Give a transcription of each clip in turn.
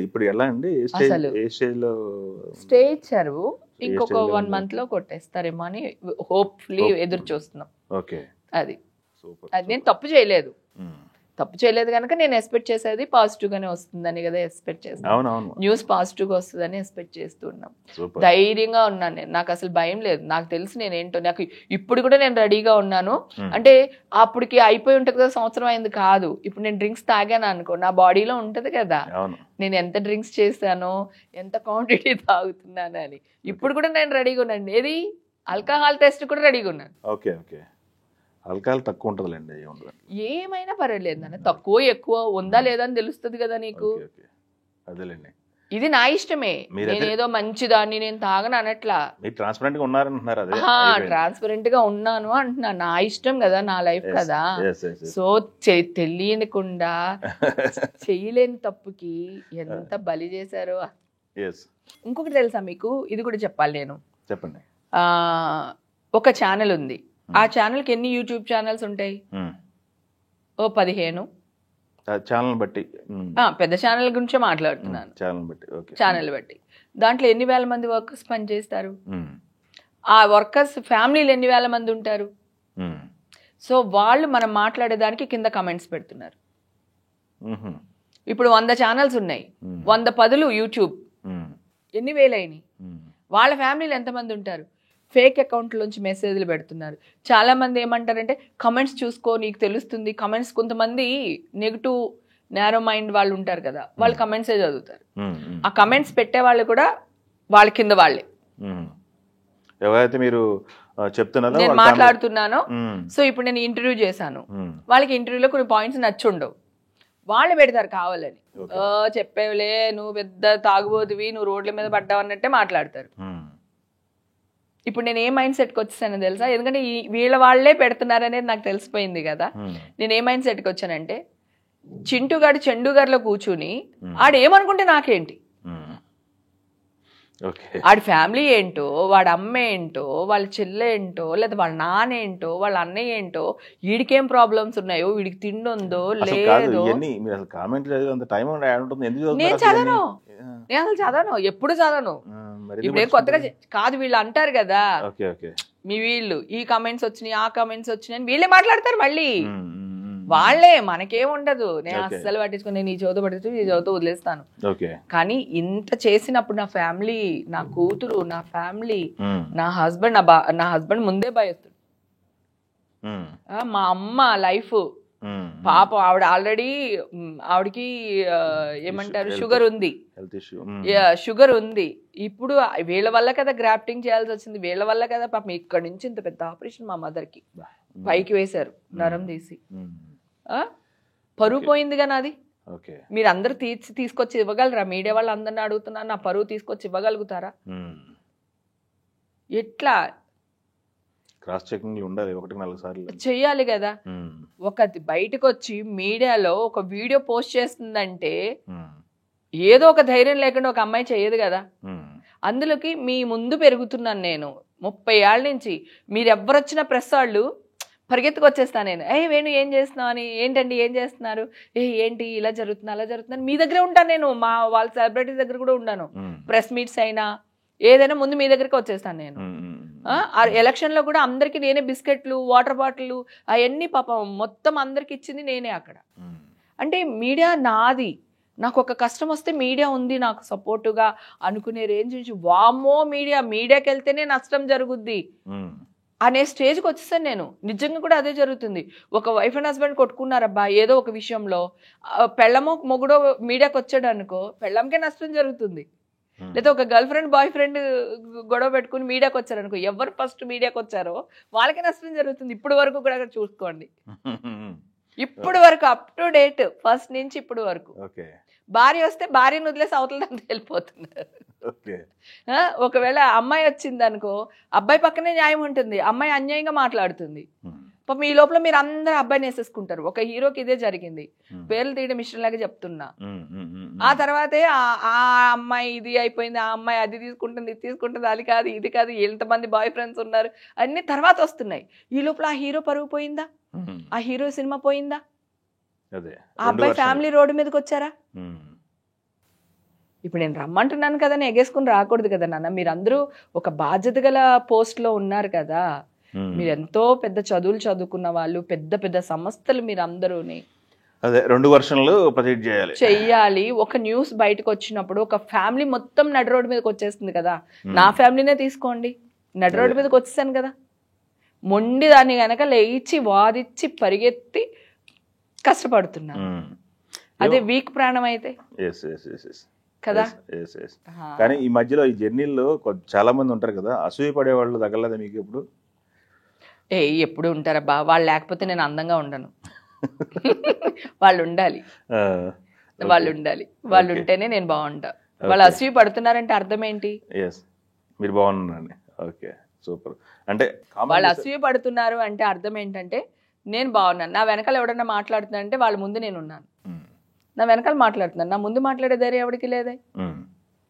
ఇప్పుడు ఎలా అండి? అసలు ఏ స్టేజ్ లో స్టే ఇచ్చారు, ఇంకొక 1 month లో కొట్టేస్తారేమో అని హోప్ఫుల్లీ ఎదురు చూస్తున్నాం. ఓకే, అది సూపర్. అది నేను తప్పు చేయలేదు కనుక నేను ఎక్స్పెక్ట్ చేసేది పాజిటివ్ గానే వస్తుందని కదా ఎక్స్పెక్ట్ చేస్తాను. అవునవును, న్యూస్ పాజిటివ్ గా వస్తుందని ఎక్స్పెక్ట్ చేస్తూ ఉన్నాం. సూపర్. ధైర్యంగా ఉన్నాను నేను, నాకు అసలు భయం లేదు. నాకు తెలుసు నేనేంటో, నాకు ఇప్పుడు కూడా నేను రెడీగా ఉన్నాను. అంటే అప్పటికి అయిపోయి ఉంటుంది కదా, సంవత్సరం అయింది కాదు. ఇప్పుడు నేను డ్రింక్స్ తాగాను అనుకో, నా బాడీలో ఉంటది కదా నేను ఎంత డ్రింక్స్ చేశానో, ఎంత క్వాంటిటీ తాగుతున్నాను అని. ఇప్పుడు కూడా నేను రెడీగా ఉన్నాను. ఏది ఆల్కహాల్ టెస్ట్ కూడా రెడీగా ఉన్నాను. ఓకే ఓకే, ఆల్కహాల్ తక్కువ ఉంటుందిలేండి, ఏమైనా పర్వాలేదు నాన్న, తక్కువ ఎక్కువ ఉందా లేదా అని తెలుస్తుంది కదా నీకు. అదేలేండి, ఇది నా ఇష్టమే. నేను ఏదో మంచిదాన్ని నేను తాగను అనట్లా. మీరు ట్రాన్స్పరెంట్ గా ఉన్నారంటున్నారు. ట్రాన్స్పరెంట్ గా ఉన్నాను అంటున్నా, నా ఇష్టం కదా, నా లైఫ్ కదా. సో తెలియకుండా చెయ్యలేని తప్పుకి ఎంత బలి చేశారో. ఇంకొకటి తెలుసా మీకు, ఇది కూడా చెప్పాలి నేను. చెప్పండి. ఒక ఛానల్ ఉంది, ఆ ఛానల్కి ఎన్ని యూట్యూబ్ ఛానల్స్ ఉంటాయి? ఓ 15. ఛానల్ బట్టి, పెద్ద ఛానల్ గురించే మాట్లాడుతున్నాను. ఛానల్ బట్టి దాంట్లో ఎన్ని వేల మంది వర్కర్స్ పనిచేస్తారు? ఆ వర్కర్స్ ఫ్యామిలీలు ఎన్ని వేల మంది ఉంటారు? సో వాళ్ళు మనం మాట్లాడేదానికి కింద కమెంట్స్ పెడుతున్నారు. ఇప్పుడు 100 ఛానల్స్ ఉన్నాయి, 100 పదులు యూట్యూబ్, ఎన్ని వేలైనాయి? వాళ్ళ ఫ్యామిలీలు ఎంతమంది ఉంటారు? ఫేక్ అకౌంట్లోంచి మెసేజ్లు పెడుతున్నారు. చాలా మంది ఏమంటారంటే కమెంట్స్ చూసుకో నీకు తెలుస్తుంది. కమెంట్స్ కొంతమంది నెగిటివ్ నేరో మైండ్ వాళ్ళు ఉంటారు కదా, వాళ్ళు కమెంట్సే చదువుతారు. ఆ కమెంట్స్ పెట్టే వాళ్ళు కూడా వాళ్ళ కింద వాళ్ళే. ఎవరైతే మీరు చెప్తున్నారో నేను మాట్లాడుతున్నానో, సో ఇప్పుడు నేను ఇంటర్వ్యూ చేశాను, వాళ్ళకి ఇంటర్వ్యూలో కొన్ని పాయింట్స్ నచ్చుండవు, వాళ్ళు పెడతారు కావాలని. చెప్పేవులే నువ్వు పెద్ద తాగుబోతువి, నువ్వు రోడ్ల మీద పడ్డావు అన్నట్టే మాట్లాడతారు. ఇప్పుడు నేను ఏ మైండ్ సెట్కి వచ్చేసానో తెలుసా? ఎందుకంటే వీళ్ళ వాళ్ళే పెడుతున్నారు అనేది నాకు తెలిసిపోయింది కదా. నేను ఏ మైండ్ సెట్కి వచ్చానంటే, చింటుగాడు చెండుగారులో కూర్చుని ఆడేమనుకుంటే నాకేంటి, ఆడి ఫ్యామిలీ ఏంటో, వాడి అమ్మ ఏంటో, వాళ్ళ చెల్లె ఏంటో, లేదా వాళ్ళ నాన్న ఏంటో, వాళ్ళ అన్నయ్య ఏంటో, వీడికేం ప్రాబ్లమ్స్ ఉన్నాయో, వీడికి తిండి ఉందో లేదో. నేను చదవను, ఎప్పుడు చదవను. ఇప్పుడు కొత్తగా కాదు, వీళ్ళు అంటారు కదా, మీ వీళ్ళు ఈ కమెంట్స్ వచ్చినాయి ఆ కమెంట్స్ వచ్చినాయి వీళ్ళే మాట్లాడతారు మళ్ళీ. వాళ్ళే, మనకేముండదు. నేను అస్సలు పట్టించుకుని నేను ఈ చదువు పట్టించుకుని ఈ చదువుతో వదిలేస్తాను. కానీ ఇంత చేసినప్పుడు నా ఫ్యామిలీ, నా కూతురు, నా ఫ్యామిలీ, నా హస్బెండ్ ముందే భయస్తుడు. మా అమ్మ లైఫ్ పాపం, ఆవిడ ఆల్రెడీ ఆవిడకి ఏమంటారు షుగర్ ఉంది. ఇప్పుడు వీళ్ళ వల్ల కదా గ్రాఫ్టింగ్ చేయాల్సి వచ్చింది, వీళ్ళ వల్ల కదా పాపం ఇక్కడ నుంచి ఇంత పెద్ద ఆపరేషన్ మా మదర్కి పైకి వేశారు, నరం తీసి. పరువు పోయిందిగా నాది. మీరు అందరు తీసుకొచ్చి ఇవ్వగలరా? మీడియా వాళ్ళు అందరిని అడుగుతున్నారు, నా పరువు తీసుకొచ్చి ఇవ్వగలుగుతారా? ఎట్లా క్రాస్ చెకింగ్ ఉండాలి, 1-4 సార్లు చెయ్యాలి కదా. ఒక బయటకు వచ్చి మీడియాలో ఒక వీడియో పోస్ట్ చేస్తుందంటే ఏదో ఒక ధైర్యం లేకుండా ఒక అమ్మాయి చెయ్యదు కదా. అందులోకి మీ ముందు పెరుగుతున్నాను నేను 30 ఏళ్ళ నుంచి. మీరు ఎవరొచ్చిన ప్రెస్ వాళ్ళు పరిగెత్తుకొచ్చేస్తాను నేను. వేణు ఏం చేస్తున్నావు అని, ఏంటండి ఏం చేస్తున్నారు, ఏంటి ఇలా జరుగుతుంది అలా జరుగుతుంది, మీ దగ్గరే ఉంటాను నేను. వాళ్ళ సెలబ్రిటీస్ దగ్గర కూడా ఉన్నాను. ప్రెస్ మీట్స్ అయినా ఏదైనా ముందు మీ దగ్గరికి వచ్చేస్తాను నేను. ఎలక్షన్ లో కూడా అందరికి నేనే బిస్కెట్లు, వాటర్ బాటిల్ అవన్నీ పాపం మొత్తం అందరికి ఇచ్చింది నేనే అక్కడ. అంటే మీడియా నాది, నాకు ఒక కష్టం వస్తే మీడియా ఉంది నాకు సపోర్టుగా అనుకునే రేంజ్ నుంచి, వామ్మో మీడియాకి వెళ్తేనే నష్టం జరుగుద్ది అనే స్టేజ్కి వచ్చేసాను నేను. నిజంగా కూడా అదే జరుగుతుంది. ఒక వైఫ్ అండ్ హస్బెండ్ కొట్టుకున్నారబ్బా ఏదో ఒక విషయంలో, పెళ్ళమో మొగుడో మీడియాకి వచ్చాడు అనుకో, పెళ్ళంకే నష్టం జరుగుతుంది. లేదా ఒక గర్ల్ ఫ్రెండ్ బాయ్ ఫ్రెండ్ గొడవ పెట్టుకుని మీడియాకి వచ్చారనుకో, ఎవరు ఫస్ట్ మీడియాకి వచ్చారో వాళ్ళకే నష్టం జరుగుతుంది. ఇప్పుడు వరకు కూడా అక్కడ చూసుకోండి, ఇప్పుడు వరకు అప్ టు డేట్ ఫస్ట్ నుంచి ఇప్పుడు వరకు. భార్య వస్తే భార్యను వదిలేసి అవతలదంతా వెళ్ళిపోతున్నారు. ఒకవేళ అమ్మాయి వచ్చింది అనుకో, అబ్బాయి పక్కనే న్యాయం ఉంటుంది, అమ్మాయి అన్యాయంగా మాట్లాడుతుంది. పాపం ఈ లోపల మీరు అందరూ అబ్బాయిని వేసేసుకుంటారు. ఒక హీరోకి ఇదే జరిగింది, పేర్లు తీయడం ఇష్టం లాగా చెప్తున్నా. ఆ తర్వాతే ఆ అమ్మాయి ఇది అయిపోయింది, ఆ అమ్మాయి అది తీసుకుంటుంది ఇది తీసుకుంటుంది, అది కాదు ఇది కాదు, ఎంతమంది బాయ్ ఫ్రెండ్స్ ఉన్నారు అన్ని తర్వాత వస్తున్నాయి. ఈ లోపల ఆ హీరో పరువు పోయిందా, ఆ హీరో సినిమా పోయిందా, ఆ అబ్బాయి ఫ్యామిలీ రోడ్డు మీదకి వచ్చారా? ఇప్పుడు నేను రమ్మంటున్నాను కదా అని ఎగేసుకుని రాకూడదు కదా నాన్న. మీరందరూ ఒక బాధ్యత గల పోస్ట్లో ఉన్నారు కదా. మీరు ఎంతో పెద్ద చదువులు చదువుకున్న వాళ్ళు, పెద్ద పెద్ద సంస్థలు మీరు అందరూని. అదే 2 వర్షన్లు ప్రొజెక్ట్ చేయాలి చెయ్యాలి. ఒక న్యూస్ బయటకు వచ్చినప్పుడు ఒక ఫ్యామిలీ మొత్తం నడి రోడ్డు మీదకి వచ్చేస్తుంది కదా. నా ఫ్యామిలీనే తీసుకోండి, నడి రోడ్డు మీదకి వచ్చేసాను కదా. మొండి దాన్ని గనక లేచి వాదిచ్చి పరిగెత్తి కష్టపడుతున్నాను. అదే వీక్ ప్రాణం అయితే కదా. కానీ ఈ మధ్యలో ఈ జర్నీల్లో చాలా మంది ఉంటారు కదా, అసూయ పడేవాళ్ళు తగలదా మీకు ఎప్పుడు? ఎప్పుడు ఉంటారబ్బా, వాళ్ళు లేకపోతే నేను అందంగా ఉండను. వాళ్ళు ఉండాలి, వాళ్ళు ఉండాలి, వాళ్ళు ఉంటేనే నేను బాగుంటా. వాళ్ళు అసూయ పడుతున్నారంటే అర్థం ఏంటి? మీరు బాగున్నారండి. Okay, super. అంటే వాళ్ళు అసూయ పడుతున్నారు అంటే అర్థం ఏంటంటే నేను బాగున్నాను. నా వెనకాల ఎవడన్నా మాట్లాడుతున్నారంటే వాళ్ళ ముందు నేను ఉన్నాను. నా వెనకాల మాట్లాడుతున్నాను, నా ముందు మాట్లాడే ధైర్యం ఎవరికి లేదే.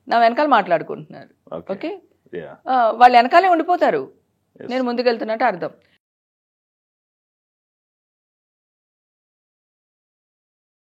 నా వెనకాల మాట్లాడుకుంటున్నారు. ఓకే, వాళ్ళు వెనకాలే ఉండిపోతారు, నేను ముందుకెళ్తున్నట్టు అర్థం.